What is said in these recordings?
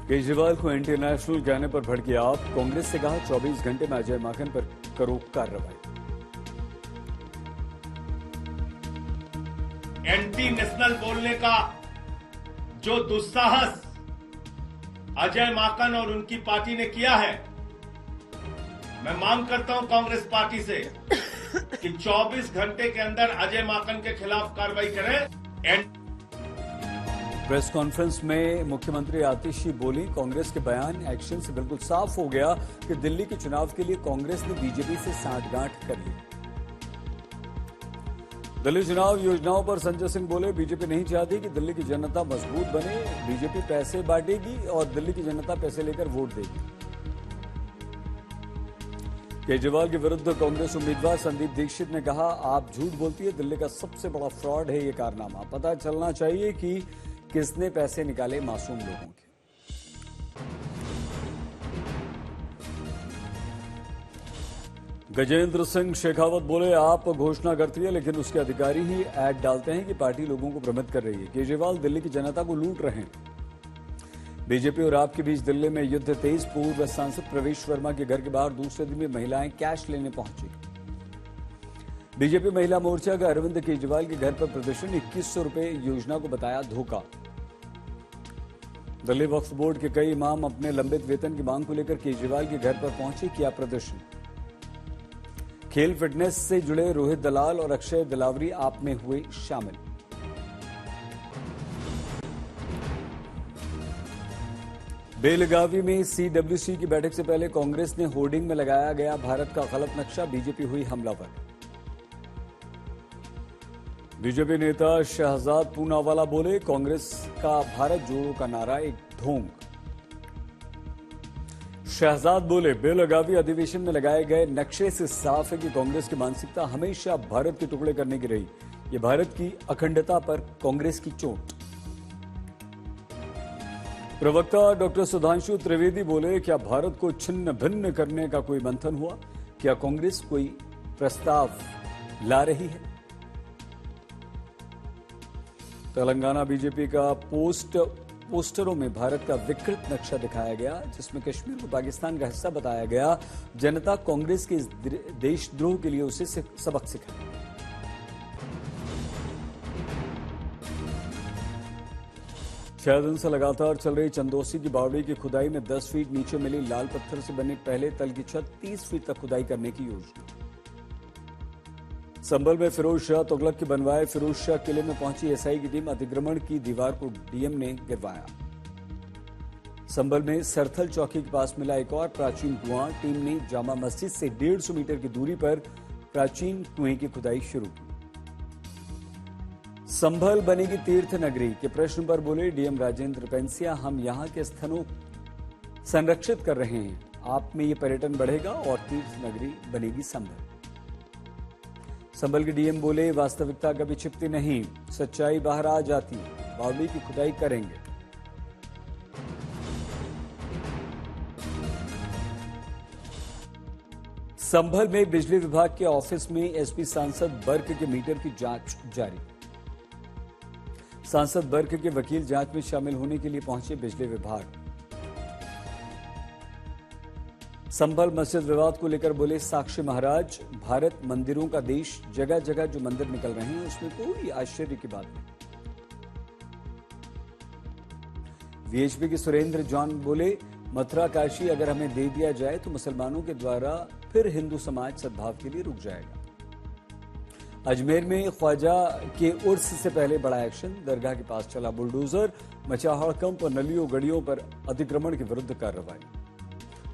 केजरीवाल को इंटरनेशनल कहने पर भड़के आप। कांग्रेस से कहा 24 घंटे में अजय माकन पर करो कार्रवाई। एंटी नेशनल बोलने का जो दुस्साहस अजय माकन और उनकी पार्टी ने किया है, मैं मांग करता हूं कांग्रेस पार्टी से कि 24 घंटे के अंदर अजय माकन के खिलाफ कार्रवाई करें। प्रेस कॉन्फ्रेंस में मुख्यमंत्री आतिशी बोली, कांग्रेस के बयान एक्शन से बिल्कुल साफ हो गया कि दिल्ली के चुनाव के लिए कांग्रेस ने बीजेपी से सांठगांठ कर ली। दिल्ली चुनाव योजनाओं पर संजय सिंह बोले, बीजेपी नहीं चाहती कि दिल्ली की जनता मजबूत बने। बीजेपी पैसे बांटेगी और दिल्ली की जनता पैसे लेकर वोट देगी। केजरीवाल के विरुद्ध कांग्रेस उम्मीदवार संदीप दीक्षित ने कहा, आप झूठ बोलती है, दिल्ली का सबसे बड़ा फ्रॉड है ये कारनामा। पता चलना चाहिए कि किसने पैसे निकाले मासूम लोगों के। गजेंद्र सिंह शेखावत बोले, आप घोषणा करती है लेकिन उसके अधिकारी ही ऐड डालते हैं कि पार्टी लोगों को भ्रमित कर रही है। केजरीवाल दिल्ली की जनता को लूट रहे हैं। बीजेपी और आप के बीच दिल्ली में युद्ध तेज। पूर्व सांसद प्रवेश वर्मा के घर के बाहर दूसरे दिन में महिलाएं कैश लेने पहुंची। बीजेपी महिला मोर्चा का अरविंद केजरीवाल के घर पर प्रदर्शन। 2100 रुपए योजना को बताया धोखा। दिल्ली वक्फ बोर्ड के कई इमाम अपने लंबित वेतन की मांग को लेकर केजरीवाल के घर पर पहुंचे, किया प्रदर्शन। खेल फिटनेस से जुड़े रोहित दलाल और अक्षय दिलावरी आप में हुए शामिल। बेलगावी में सीडब्ल्यूसी की बैठक से पहले कांग्रेस ने होर्डिंग में लगाया गया भारत का गलत नक्शा। बीजेपी हुई हमलावर। बीजेपी नेता शहजाद पूनावाला बोले, कांग्रेस का भारत जोड़ो का नारा एक ढोंग। शहजाद बोले, बेलगावी अधिवेशन में लगाए गए नक्शे से साफ है कि कांग्रेस की मानसिकता हमेशा भारत के टुकड़े करने की रही। ये भारत की अखंडता पर कांग्रेस की चोट। प्रवक्ता डॉक्टर सुधांशु त्रिवेदी बोले, क्या भारत को छिन्न भिन्न करने का कोई मंथन हुआ? क्या कांग्रेस कोई प्रस्ताव ला रही है? तेलंगाना बीजेपी का पोस्टरों में भारत का विकृत नक्शा दिखाया गया, जिसमें कश्मीर को पाकिस्तान का हिस्सा बताया गया। जनता कांग्रेस के इस देशद्रोह के लिए उसे सबक सिखाए। 6 दिन से लगातार चल रही चंदोसी की बावड़ी की खुदाई में 10 फीट नीचे मिली लाल पत्थर से बने पहले तल की छत 30 फीट तक खुदाई करने की योजना। संभल में फिरोज शाह तुगलक के बनवाए फिरोज शाह किले में पहुंची एसआई की टीम। अतिक्रमण की दीवार को डीएम ने गिरवाया। संभल में सरथल चौकी के पास मिला एक और प्राचीन कुआं। टीम ने जामा मस्जिद से 150 मीटर की दूरी पर प्राचीन कुएं की खुदाई शुरू की। संभल बनेगी तीर्थ नगरी के प्रश्न पर बोले डीएम राजेंद्र पेंसिया, हम यहां के स्थलों संरक्षित कर रहे हैं। आप में ये पर्यटन बढ़ेगा और तीर्थ नगरी बनेगी संभल। संभल के डीएम बोले, वास्तविकता कभी छिपती नहीं, सच्चाई बाहर आ जाती है। बावड़ी की खुदाई करेंगे। संभल में बिजली विभाग के ऑफिस में एसपी सांसद बर्क के मीटर की जांच जारी। सांसद बर्क के वकील जांच में शामिल होने के लिए पहुंचे बिजली विभाग। संभल मस्जिद विवाद को लेकर बोले साक्षी महाराज, भारत मंदिरों का देश, जगह जगह जो मंदिर निकल रहे हैं उसमें कोई आश्चर्य की बात नहीं। वीएचपी के सुरेंद्र जॉन बोले, मथुरा काशी अगर हमें दे दिया जाए तो मुसलमानों के द्वारा फिर हिंदू समाज सद्भाव के लिए रुक जाएगा। अजमेर में ख्वाजा के उर्स से पहले बड़ा एक्शन। दरगाह के पास चला बुलडोजर। मचा हड़कंप और नलियों गड़ियों पर अतिक्रमण के विरुद्ध कार्रवाई।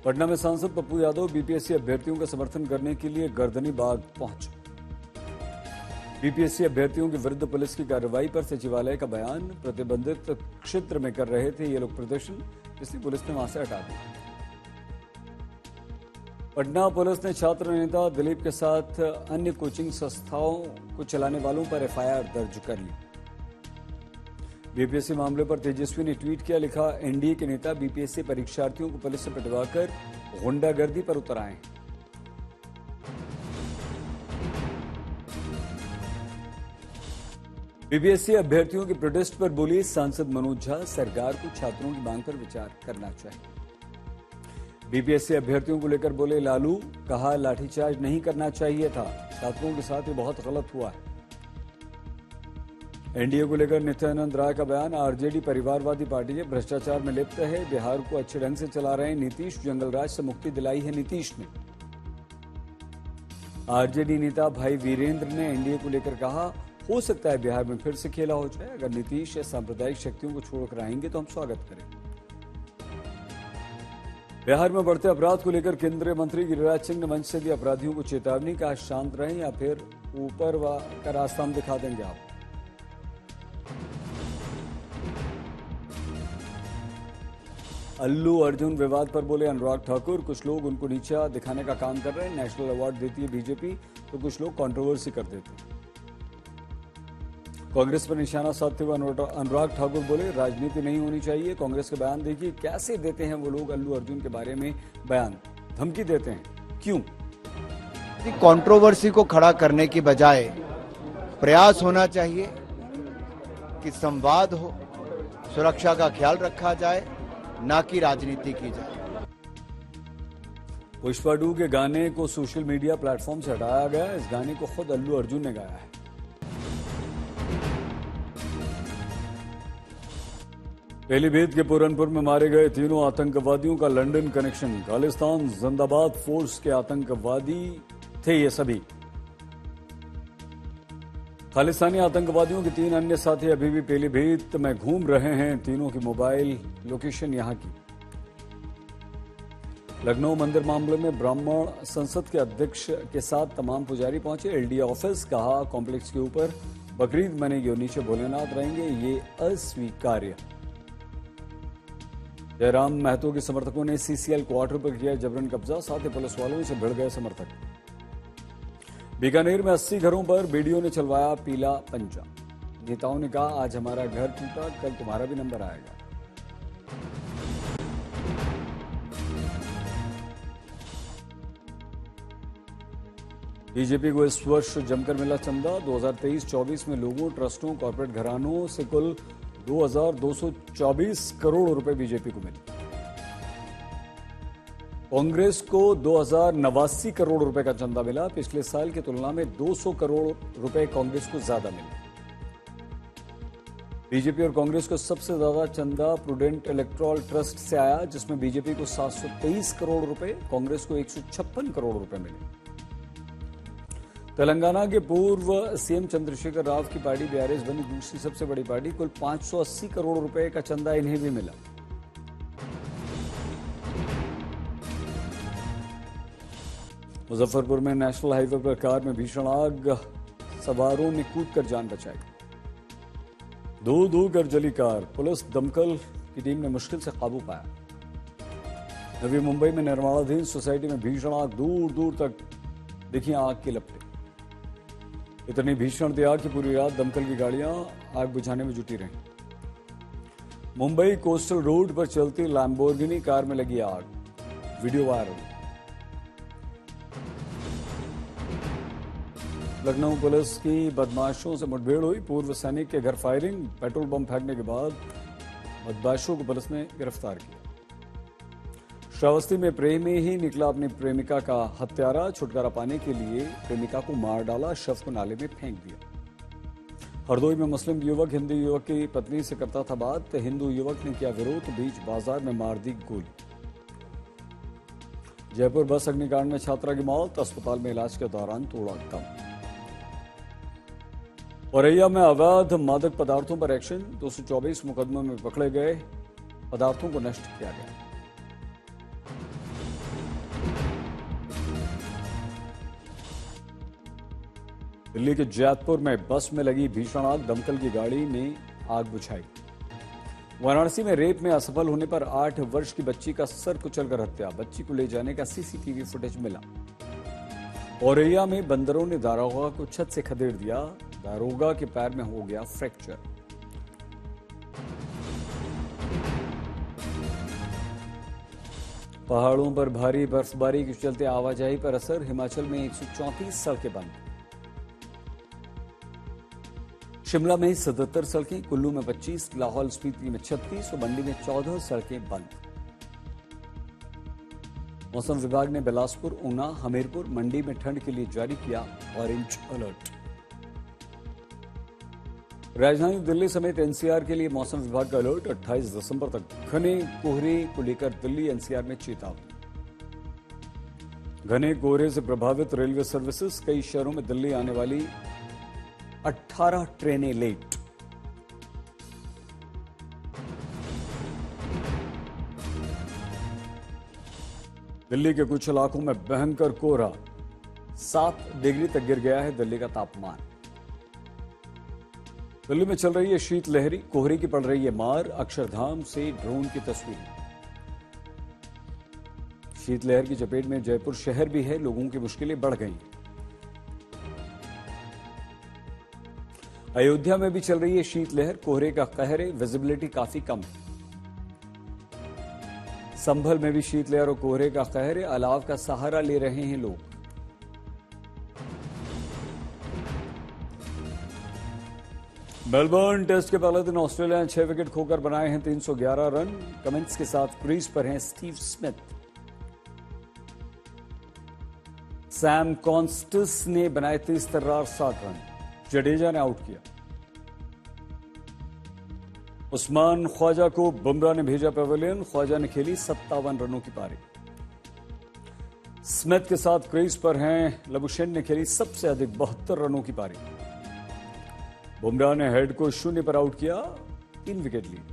पटना में सांसद पप्पू यादव बीपीएससी अभ्यर्थियों का समर्थन करने के लिए गर्दनी बाग पहुंचे। बीपीएससी अभ्यर्थियों के विरुद्ध पुलिस की कार्रवाई पर सचिवालय का बयान। प्रतिबंधित क्षेत्र में कर रहे थे ये लोग प्रदर्शन, इसलिए पुलिस ने वहां से हटा दिया। पटना पुलिस ने छात्र नेता दिलीप के साथ अन्य कोचिंग संस्थाओं को चलाने वालों पर एफआईआर दर्ज कर ली। बीपीएससी मामले पर तेजस्वी ने ट्वीट किया, लिखा, एनडीए के नेता बीपीएससी परीक्षार्थियों को पुलिस से पिटवाकर गुंडागर्दी पर उतर आए। बीपीएससी अभ्यर्थियों की प्रोटेस्ट पर बोली सांसद मनोज झा, सरकार को छात्रों की मांग पर विचार करना चाहिए। बीपीएससी अभ्यर्थियों को लेकर बोले लालू, कहा लाठीचार्ज नहीं करना चाहिए था, छात्रों के साथ ये बहुत गलत हुआ है। एनडीए को लेकर नित्यानंद राय का बयान, आरजेडी परिवारवादी पार्टी है, भ्रष्टाचार में लिप्त है, बिहार को अच्छे ढंग से चला रहे हैं नीतीश, जंगलराज से मुक्ति दिलाई है नीतीश ने। आरजेडी नेता भाई वीरेंद्र ने एनडीए को लेकर कहा, हो सकता है बिहार में फिर से खेला हो जाए, अगर नीतीश या सांप्रदायिक शक्तियों को छोड़कर आएंगे तो हम स्वागत करेंगे। बिहार में बढ़ते अपराध को लेकर केंद्रीय मंत्री गिरिराज सिंह ने मंच से दी अपराधियों को चेतावनी, कहा शांत रहें या फिर ऊपर का रास्ता हम दिखा देंगे आप। अल्लू अर्जुन विवाद पर बोले अनुराग ठाकुर, कुछ लोग उनको नीचा दिखाने का काम कर रहे हैं, नेशनल अवार्ड देती है बीजेपी तो कुछ लोग कंट्रोवर्सी कर देते हैं। कांग्रेस पर निशाना साधते हुए अनुराग ठाकुर बोले राजनीति नहीं होनी चाहिए, कांग्रेस के बयान देखिए कैसे देते हैं वो लोग अल्लू अर्जुन के बारे में बयान, धमकी देते हैं, क्यों? कंट्रोवर्सी को खड़ा करने की बजाय प्रयास होना चाहिए कि संवाद हो, सुरक्षा का ख्याल रखा जाए, ना कि राजनीति की जाए। पुष्पा 2 के गाने को सोशल मीडिया प्लेटफॉर्म से हटाया गया, इस गाने को खुद अल्लू अर्जुन ने गाया है। पीलीभीत के पूरनपुर में मारे गए तीनों आतंकवादियों का लंदन कनेक्शन, खालिस्तान जिंदाबाद फोर्स के आतंकवादी थे ये सभी। खालिस्तानी आतंकवादियों के 3 अन्य साथी अभी भी पीलीभीत में घूम रहे हैं, तीनों की मोबाइल लोकेशन यहां की। लखनऊ मंदिर मामले में ब्राह्मण संसद के अध्यक्ष के साथ तमाम पुजारी पहुंचे एलडीए ऑफिस, कहा कॉम्प्लेक्स के ऊपर बकरीद मनेगी और नीचे भोलेनाथ रहेंगे, ये अस्वीकार्य। जयराम महतो के समर्थकों ने सीसीएल क्वार्टर पर किया जबरन कब्जा, साथ ही पुलिस वालों से भिड़ गए समर्थक। बीकानेर में 80 घरों पर बीडीओ ने चलवाया पीला पंजा, नेताओं ने कहा आज हमारा घर टूटा, कल तुम्हारा भी नंबर आएगा। बीजेपी को इस वर्ष जमकर मिला चंदा, 2023-24 में लोगों, ट्रस्टों, कॉर्पोरेट घरानों से कुल 2224 करोड़ रुपए बीजेपी को मिले। कांग्रेस को 2089 करोड़ रुपए का चंदा मिला, पिछले साल की तुलना में 200 करोड़ रुपए कांग्रेस को ज्यादा मिले। बीजेपी और कांग्रेस को सबसे ज्यादा चंदा प्रूडेंट इलेक्टोरल ट्रस्ट से आया, जिसमें बीजेपी को 723 करोड़ रुपए, कांग्रेस को 156 करोड़ रुपए मिले। तेलंगाना के पूर्व सीएम चंद्रशेखर राव की पार्टी बीआरएस बनी दूसरी सबसे बड़ी पार्टी, कुल 580 करोड़ रुपए का चंदा इन्हें भी मिला। मुजफ्फरपुर में नेशनल हाईवे पर कार में भीषण आग, सवारों ने कूदकर जान बचाई, धू धू कर जली कार, पुलिस दमकल की टीम ने मुश्किल से काबू पाया। नवी मुंबई में निर्माणाधीन सोसाइटी में भीषण आग, दूर दूर तक दिखी आग की लपटें। इतनी भीषण थी आग कि पूरी रात दमकल की गाड़ियां आग बुझाने में जुटी रहीं। मुंबई कोस्टल रोड पर चलती लैम्बोर्गिनी कार में लगी आग, वीडियो वायरल। लखनऊ पुलिस की बदमाशों से मुठभेड़ हुई, पूर्व सैनिक के घर फायरिंग, पेट्रोल बम फेंकने के बाद बदमाशों को पुलिस ने गिरफ्तार किया। श्रावस्ती में प्रेमी ही निकला अपनी प्रेमिका का हत्यारा, छुटकारा पाने के लिए प्रेमिका को मार डाला, शव को नाले में फेंक दिया। हरदोई में मुस्लिम युवक हिंदू युवक की पत्नी से करता था बात, हिंदू युवक ने किया विरोध, बीच बाजार में मार दी गोली। जयपुर बस अग्निकांड में छात्रा की मौत, अस्पताल में इलाज के दौरान तोड़ा दम। औरैया में अवैध मादक पदार्थों पर एक्शन, 224 मुकदमों में पकड़े गए पदार्थों को नष्ट किया गया। दिल्ली के जैतपुर में बस में लगी भीषण आग, दमकल की गाड़ी ने आग बुझाई। वाराणसी में रेप में असफल होने पर 8 वर्ष की बच्ची का सर कुचलकर हत्या, बच्ची को ले जाने का सीसीटीवी फुटेज मिला। औरैया में बंदरों ने दारोगा को छत से खदेड़ दिया, दारोगा के पैर में हो गया फ्रैक्चर। पहाड़ों पर भारी बर्फबारी के चलते आवाजाही पर असर, हिमाचल में 134 सड़कें बंद। शिमला में 77 सड़कें, कुल्लू में 25, लाहौल स्पीति में 36 और मंडी में 14 सड़कें बंद। मौसम विभाग ने बिलासपुर, ऊना, हमीरपुर, मंडी में ठंड के लिए जारी किया ऑरेंज अलर्ट। राजधानी दिल्ली समेत एनसीआर के लिए मौसम विभाग का अलर्ट 28 दिसंबर तक। घने कोहरे को लेकर दिल्ली एनसीआर में चेतावनी। घने कोहरे से प्रभावित रेलवे सर्विसेज, कई शहरों में दिल्ली आने वाली 18 ट्रेनें लेट। दिल्ली के कुछ इलाकों में भयंकर कोहरा, 7 डिग्री तक गिर गया है दिल्ली का तापमान। दिल्ली में चल रही है शीतलहरी, कोहरे की पड़ रही है मार। अक्षरधाम से ड्रोन की तस्वीर। शीतलहर की चपेट में जयपुर शहर भी है, लोगों की मुश्किलें बढ़ गई। अयोध्या में भी चल रही है शीतलहर, कोहरे का कहर है, विजिबिलिटी काफी कम है। संभल में भी शीतलहर और कोहरे का कहर है, अलाव का सहारा ले रहे हैं लोग। मेलबर्न टेस्ट के पहले दिन ऑस्ट्रेलिया ने 6 विकेट खोकर बनाए हैं 311 रन। कमिंस के साथ क्रीज पर हैं स्टीव स्मिथ। सैम कॉन्स्टस ने बनाए 30 तर्रार 60 रन। जडेजा ने आउट किया। उस्मान ख्वाजा को बुमराह ने भेजा पेविलियन। ख्वाजा ने खेली 57 रनों की पारी। स्मिथ के साथ क्रीज पर हैं लबुशेन ने खेली सबसे अधिक 72 रनों की पारी। बुमराह ने हेड को 0 पर आउट किया, 3 विकेट लिए।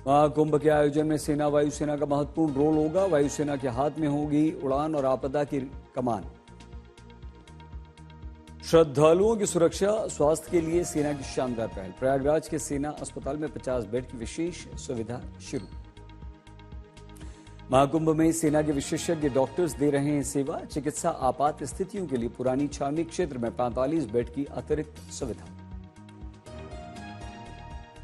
महाकुंभ के आयोजन में सेना वायुसेना का महत्वपूर्ण रोल होगा। वायुसेना के हाथ में होगी उड़ान और आपदा की कमान। श्रद्धालुओं की सुरक्षा, स्वास्थ्य के लिए सेना की शानदार पहल। प्रयागराज के सेना अस्पताल में 50 बेड की विशेष सुविधा शुरू। महाकुंभ में सेना के विशेषज्ञ डॉक्टर्स दे रहे हैं सेवा। चिकित्सा आपात स्थितियों के लिए पुरानी छावनी क्षेत्र में 45 बेड की अतिरिक्त सुविधा।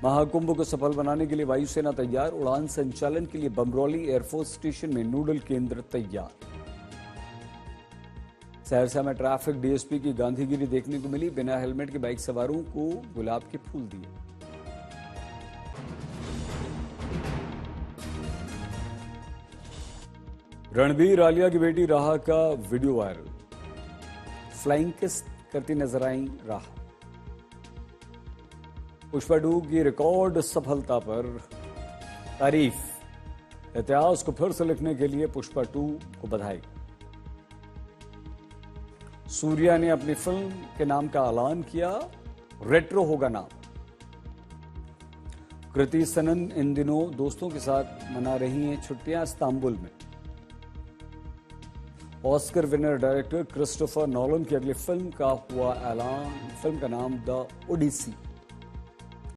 महाकुंभ को सफल बनाने के लिए वायुसेना तैयार। उड़ान संचालन के लिए बमरौली एयरफोर्स स्टेशन में नोडल केंद्र तैयार। सहरसा में ट्रैफिक डीएसपी की गांधीगिरी देखने को मिली। बिना हेलमेट के बाइक सवारों को गुलाब के फूल दिए। रणबीर आलिया की बेटी राहा का वीडियो वायरल। फ्लाइंग किस करती नजर आई राहा। पुष्पा 2 की रिकॉर्ड सफलता पर तारीफ। इतिहास को फिर से लिखने के लिए पुष्पा 2 को बधाई। सूर्या ने अपनी फिल्म के नाम का ऐलान किया, रेट्रो होगा नाम। कृति सनन इन दिनों दोस्तों के साथ मना रही हैं छुट्टियां इस्तांबुल में। Oscar winner director Christopher Nolan की अगली फिल्म का हुआ ऐलान। फिल्म का नाम द ओडिसी।